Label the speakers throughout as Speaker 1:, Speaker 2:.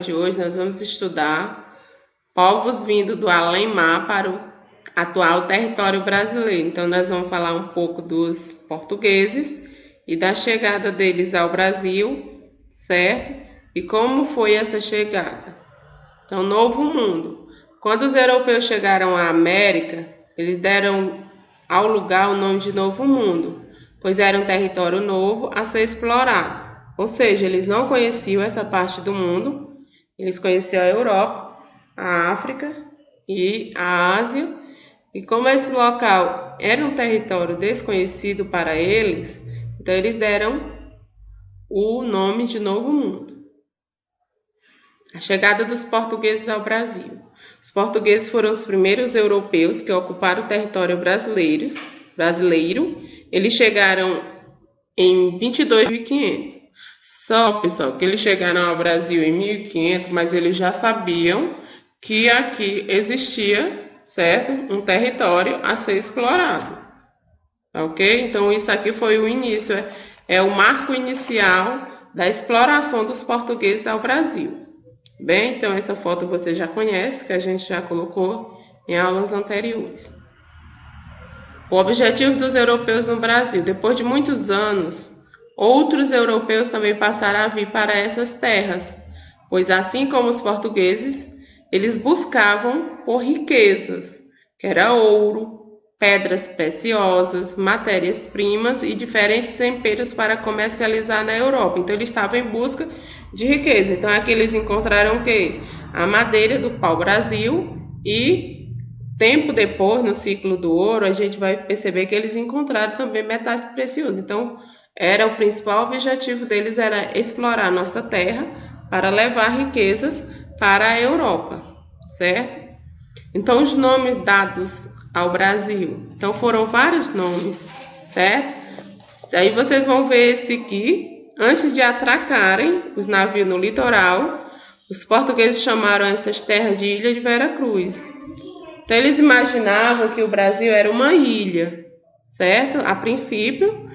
Speaker 1: De hoje nós vamos estudar povos vindo do além-mar para o atual território brasileiro. Então nós vamos falar um pouco dos portugueses e da chegada deles ao Brasil, certo? E como foi essa chegada. Então, Novo Mundo. Quando os europeus chegaram à América, eles deram ao lugar o nome de Novo Mundo, pois era um território novo a ser explorado. Ou seja, eles não conheciam essa parte do mundo. Eles conheciam a Europa, a África e a Ásia. E como esse local era um território desconhecido para eles, então eles deram o nome de Novo Mundo. A chegada dos portugueses ao Brasil. Os portugueses foram os primeiros europeus que ocuparam o território brasileiro. Eles chegaram em 22.500. Só, pessoal, que eles chegaram ao Brasil em 1500, mas eles já sabiam que aqui existia, certo? Um território a ser explorado. Ok? Então, isso aqui foi o início, é o marco inicial da exploração dos portugueses ao Brasil. Bem, então essa foto você já conhece, que a gente já colocou em aulas anteriores. O objetivo dos europeus no Brasil. Depois de muitos anos, outros europeus também passaram a vir para essas terras, pois assim como os portugueses, eles buscavam por riquezas, que era ouro, pedras preciosas, matérias-primas e diferentes temperos para comercializar na Europa. Então eles estavam em busca de riqueza. Então aqui eles encontraram o quê? A madeira do pau-brasil e tempo depois, no ciclo do ouro, a gente vai perceber que eles encontraram também metais preciosos. Então, era o principal objetivo deles era explorar nossa terra para levar riquezas para a Europa, certo? Então, os nomes dados ao Brasil, então foram vários nomes, certo? Aí vocês vão ver esse aqui. Antes de atracarem os navios no litoral, os portugueses chamaram essas terras de Ilha de Veracruz. Então, eles imaginavam que o Brasil era uma ilha, certo? A princípio,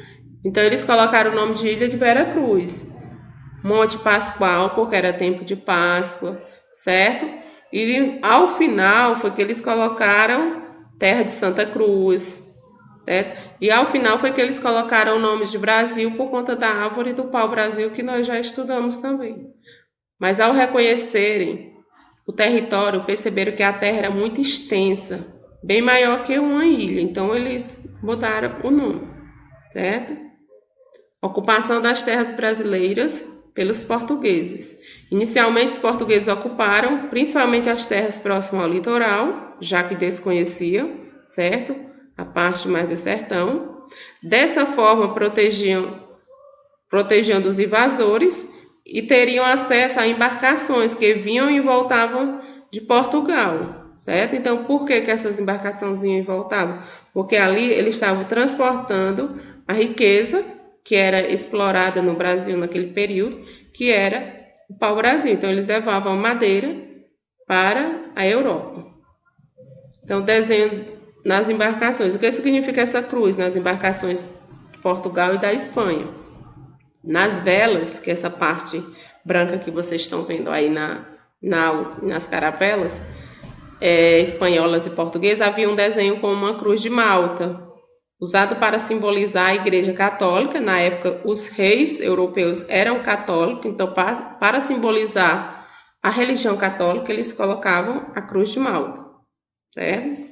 Speaker 1: então eles colocaram o nome de Ilha de Veracruz. Monte Pascoal, porque era tempo de Páscoa, certo? E ao final foi que eles colocaram Terra de Santa Cruz, certo? E ao final foi que eles colocaram o nome de Brasil por conta da árvore do pau-brasil que nós já estudamos também. Mas ao reconhecerem o território, perceberam que a terra era muito extensa, bem maior que uma ilha, então eles mudaram o nome, certo? Ocupação das terras brasileiras pelos portugueses. Inicialmente, os portugueses ocuparam principalmente as terras próximas ao litoral, já que desconheciam, certo? A parte mais do sertão. Dessa forma, protegiam dos invasores e teriam acesso a embarcações que vinham e voltavam de Portugal, certo? Então, por que essas embarcações vinham e voltavam? Porque ali eles estavam transportando a riqueza que era explorada no Brasil naquele período, que era o pau-brasil. Então, eles levavam madeira para a Europa. Então, desenho nas embarcações. O que significa essa cruz nas embarcações de Portugal e da Espanha? Nas velas, que é essa parte branca que vocês estão vendo aí nas caravelas, espanholas e portuguesas, havia um desenho com uma cruz de Malta, usado para simbolizar a Igreja Católica. Na época, os reis europeus eram católicos, então para simbolizar a religião católica, eles colocavam a cruz de Malta, certo?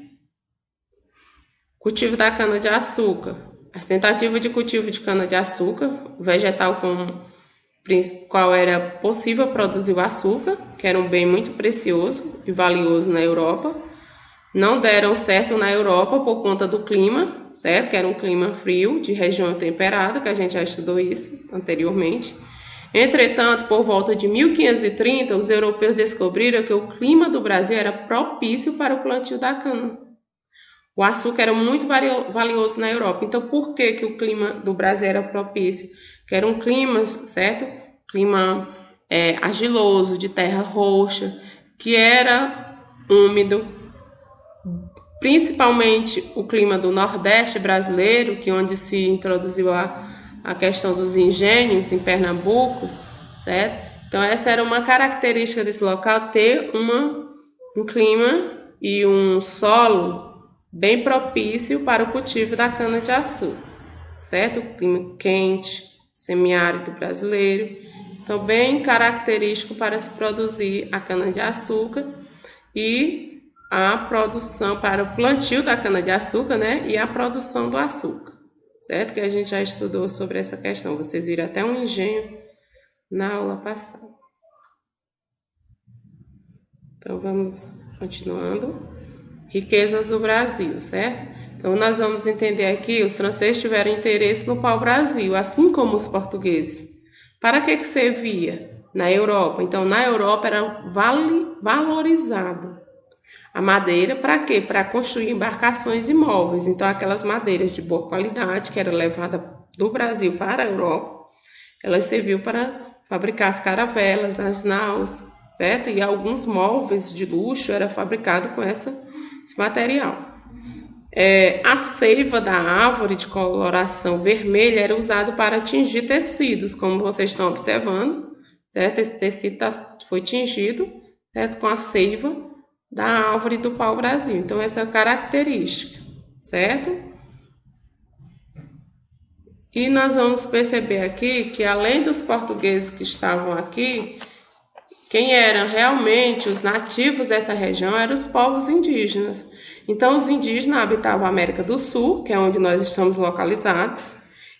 Speaker 1: Cultivo da cana-de-açúcar. As tentativas de cultivo de cana-de-açúcar, vegetal com qual era possível produzir o açúcar, que era um bem muito precioso e valioso na Europa, não deram certo na Europa por conta do clima, certo? Que era um clima frio, de região temperada, que a gente já estudou isso anteriormente. Entretanto, por volta de 1530, os europeus descobriram que o clima do Brasil era propício para o plantio da cana. O açúcar era muito valioso na Europa. Então, por que o clima do Brasil era propício? Que era um clima, certo? Clima argiloso, de terra roxa, que era úmido. Principalmente o clima do Nordeste brasileiro, que onde se introduziu a questão dos engenhos em Pernambuco, certo? Então, essa era uma característica desse local, ter um clima e um solo bem propício para o cultivo da cana-de-açúcar, certo? O clima quente, semiárido brasileiro. Então, bem característico para se produzir a cana-de-açúcar e a produção para o plantio da cana-de-açúcar, né? E a produção do açúcar, certo? Que a gente já estudou sobre essa questão. Vocês viram até um engenho na aula passada. Então, vamos continuando. Riquezas do Brasil, certo? Então, nós vamos entender aqui, os franceses tiveram interesse no pau-brasil, assim como os portugueses. Para que servia? Na Europa. Então, na Europa era valorizado. A madeira para quê? Para construir embarcações e móveis. Então, aquelas madeiras de boa qualidade, que era levada do Brasil para a Europa, elas serviam para fabricar as caravelas, as naus, certo? E alguns móveis de luxo era fabricado com esse material. A seiva da árvore de coloração vermelha era usado para tingir tecidos, como vocês estão observando, certo? Esse tecido foi tingido, certo? Com a seiva da árvore do pau-brasil. Então, essa é a característica, certo? E nós vamos perceber aqui que, além dos portugueses que estavam aqui, quem eram realmente os nativos dessa região eram os povos indígenas. Então, os indígenas habitavam a América do Sul, que é onde nós estamos localizados,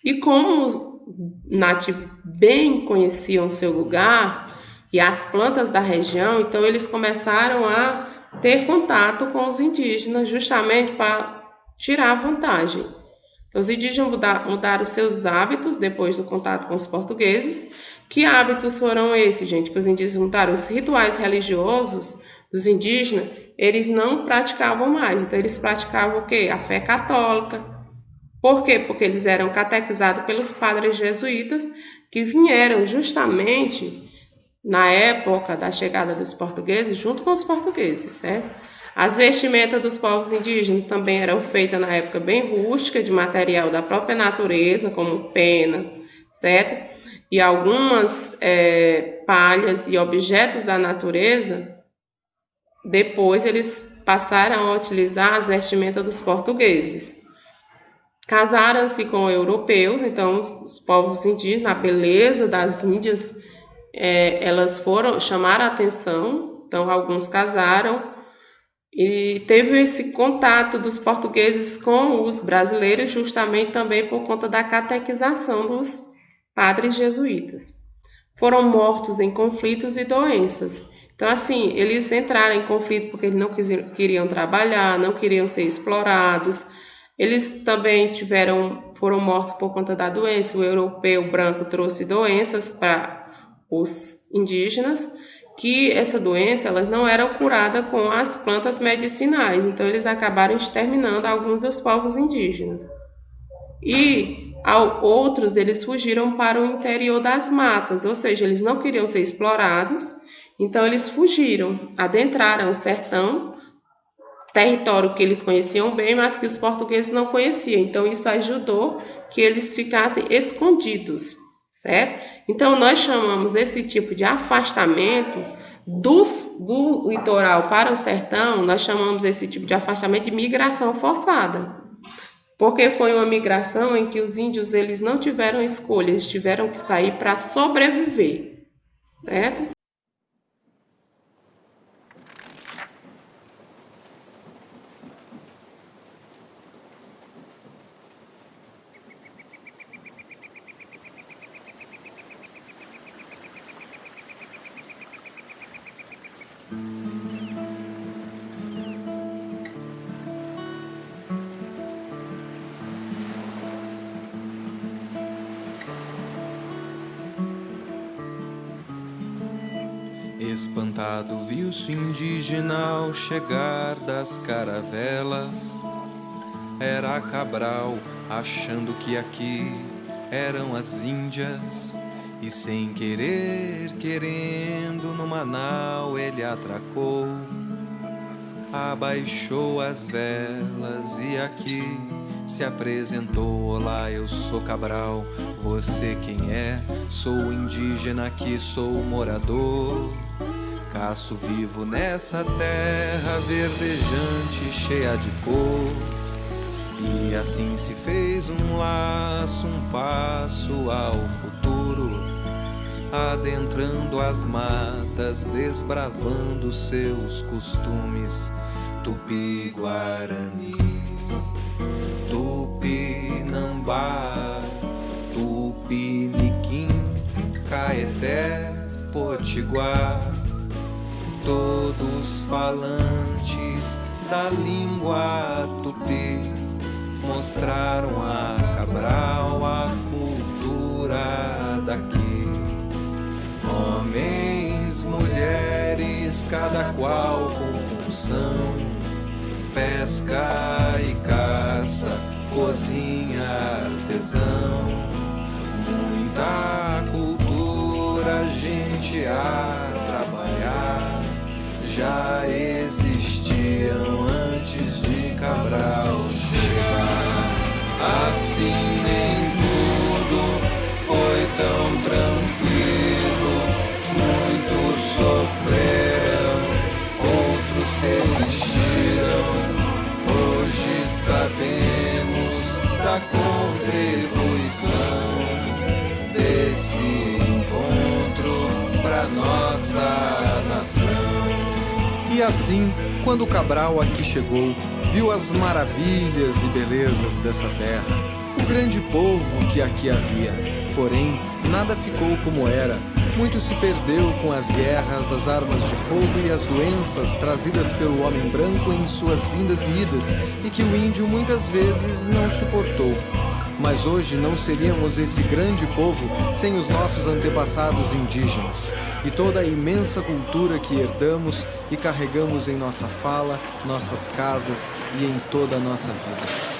Speaker 1: e como os nativos bem conheciam seu lugar e as plantas da região, então eles começaram a ter contato com os indígenas, justamente para tirar vantagem. Então, os indígenas mudaram seus hábitos depois do contato com os portugueses. Que hábitos foram esses, gente, que os indígenas mudaram? Os rituais religiosos dos indígenas, eles não praticavam mais. Então, eles praticavam o quê? A fé católica. Por quê? Porque eles eram catequizados pelos padres jesuítas, que vieram justamente na época da chegada dos portugueses, junto com os portugueses, certo? As vestimentas dos povos indígenas também eram feitas na época bem rústica, de material da própria natureza, como pena, certo? E algumas palhas e objetos da natureza, depois eles passaram a utilizar as vestimentas dos portugueses. Casaram-se com europeus, então os povos indígenas, a beleza das Índias, elas chamaram a atenção, então alguns casaram, e teve esse contato dos portugueses com os brasileiros justamente também por conta da catequização dos padres jesuítas. Foram mortos em conflitos e doenças. Então, assim, eles entraram em conflito porque eles não queriam trabalhar, não queriam ser explorados. Eles também foram mortos por conta da doença. O europeu branco trouxe doenças para os indígenas, que essa doença ela não era curada com as plantas medicinais, então eles acabaram exterminando alguns dos povos indígenas. E outros eles fugiram para o interior das matas, ou seja, eles não queriam ser explorados, então eles fugiram, adentraram o sertão, território que eles conheciam bem, mas que os portugueses não conheciam, então isso ajudou que eles ficassem escondidos, certo? Então, nós chamamos esse tipo de afastamento do litoral para o sertão, nós chamamos esse tipo de afastamento de migração forçada. Porque foi uma migração em que os índios eles não tiveram escolha, eles tiveram que sair para sobreviver, certo?
Speaker 2: Espantado viu-se indígena ao chegar das caravelas. Era Cabral, achando que aqui eram as Índias. E sem querer, querendo, numa nau ele atracou. Abaixou as velas e aqui se apresentou: olá, eu sou Cabral, você quem é? Sou indígena, aqui sou morador. Caço vivo nessa terra verdejante, cheia de cor. E assim se fez um laço, um passo ao futuro, adentrando as matas, desbravando seus costumes tupi-guarani, tupinambá, tupiniquim, caeté, potiguar, todos falantes da língua tupi, mostraram a Cabral a cultura daqui. Homens, mulheres, cada qual com função, pesca e caça, cozinha, artesão. Muita cultura, gente a trabalhar, já existiam antes de Cabral chegar. Assim nem tudo foi tão tranquilo, muitos sofreram, outros resistiram. Hoje sabemos da contribuição desse encontro pra nossa nação.
Speaker 3: E assim, quando Cabral aqui chegou, viu as maravilhas e belezas dessa terra, o grande povo que aqui havia. Porém, nada ficou como era. Muito se perdeu com as guerras, as armas de fogo e as doenças trazidas pelo homem branco em suas vindas e idas, e que o índio muitas vezes não suportou. Mas hoje não seríamos esse grande povo sem os nossos antepassados indígenas e toda a imensa cultura que herdamos e carregamos em nossa fala, nossas casas e em toda a nossa vida.